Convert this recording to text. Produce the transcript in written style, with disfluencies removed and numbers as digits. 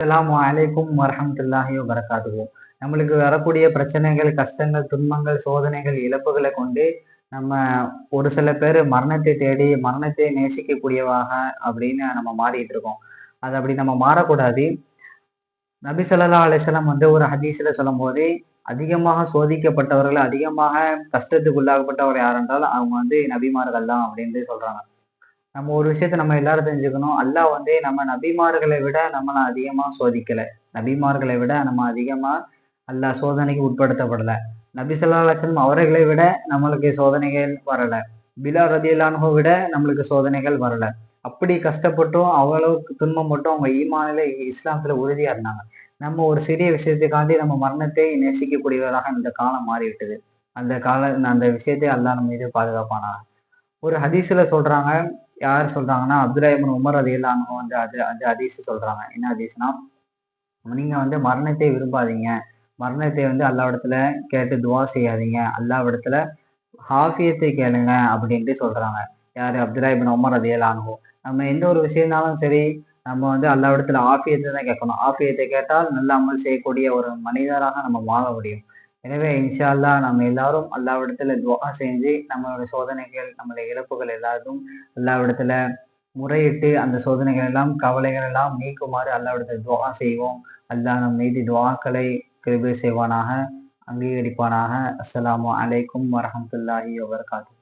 அஸ்ஸலாமு அலைக்கும் வரஹ்மத்துல்லாஹி வபரகாத்துஹு. நம்மளுக்கு வரக்கூடிய பிரச்சனைகள், கஷ்டங்கள், துன்பங்கள், சோதனைகள், இழப்புகளை கொண்டு நம்ம ஒரு சில பேர் மரணத்தை தேடி மரணத்தை நேசிக்கக்கூடியவாக அப்படின்னு நம்ம மாறிட்டு இருக்கோம். அது அப்படி நம்ம மாறக்கூடாது. நபி ஸல்லல்லாஹு அலைஹி வஸல்லம் ஒரு ஹதீஸ்ல சொல்லும்போது, அதிகமாக சோதிக்கப்பட்டவர்கள், அதிகமாக கஷ்டத்துக்குள்ளாகப்பட்டவர் யார் என்றால் அவங்க நபிமார்கள் தான் அப்படின்னு சொல்றாங்க. நம்ம ஒரு விஷயத்த நம்ம எல்லாரும் தெரிஞ்சுக்கணும். அல்லாஹ் நம்ம நபிமார்களை விட நம்மள அதிகமா சோதிக்கல. நபிமார்களை விட நம்ம அதிகமா அல்லாஹ் சோதனைக்கு உட்படுத்தப்படல. நபி ஸல்லல்லாஹு அலைஹி வஸல்லம் அவர்களை விட நம்மளுக்கு சோதனைகள் வரல. பிலால் ரலியல்லாஹு அன்ஹு விட நம்மளுக்கு சோதனைகள் வரல. அப்படி கஷ்டப்பட்டும் அவ்வளவுக்கு துன்பப்பட்டும் அவங்க ஈமானில இஸ்லாத்துல உறுதியா இருந்தாங்க. நம்ம ஒரு சிறிய விஷயத்துக்காண்டி நம்ம மரணத்தை நேசிக்கக்கூடியவராக இந்த காலம் மாறிவிட்டது. அந்த விஷயத்தை அல்லாஹ் நம்ம மீது பாதுகாப்பானாக. ஒரு ஹதீஸ்ல சொல்றாங்க. யார் சொல்றாங்கன்னா, அப்துல்லாஹ் இப்னு உமர் ரலியல்லாஹு அன்ஹு அது அந்த ஹதீஸ் சொல்றாங்க. என்ன ஹதீஸ்னா, நீங்க மரணத்தை விரும்பாதீங்க. மரணத்தை அல்லாஹ்விடத்துல கேட்டு துஆ செய்யாதீங்க. அல்லாஹ்விடத்துல ஆஃபியத்தை கேளுங்க அப்படின்ட்டு சொல்றாங்க. யாரு? அப்துல்லாஹ் இப்னு உமர் ரலியல்லாஹு அன்ஹு. நம்ம எந்த ஒரு விஷயம்னாலும் சரி, நம்ம அல்லாஹ்விடத்துல ஆஃபியத்தை தான் கேட்கணும். ஆஃபியத்தை கேட்டால் நல்ல அமல் செய்யக்கூடிய ஒரு மனிதராக நம்ம வாழ முடியும். எனவே இன்ஷா அல்லாஹ் நம்ம எல்லாரும் அல்லாஹ்விடத்துல துஆ செஞ்சு நம்மளுடைய சோதனைகள், நம்முடைய இழப்புகள் எல்லாத்தையும் அல்லாஹ்விடத்துல முறையிட்டு அந்த சோதனைகள் எல்லாம், கவலைகள் எல்லாம் நீக்குமாறு அல்லாஹ்விடத்துல துஆ செய்வோம். அல்லாஹ் நம் மீது துஆக்களை கிருபை செய்வானாக, அங்கீகரிப்பானாக. அஸ்ஸலாமு அலைக்கும் வரஹ்மத்துல்லாஹி வபரகாத்துஹு.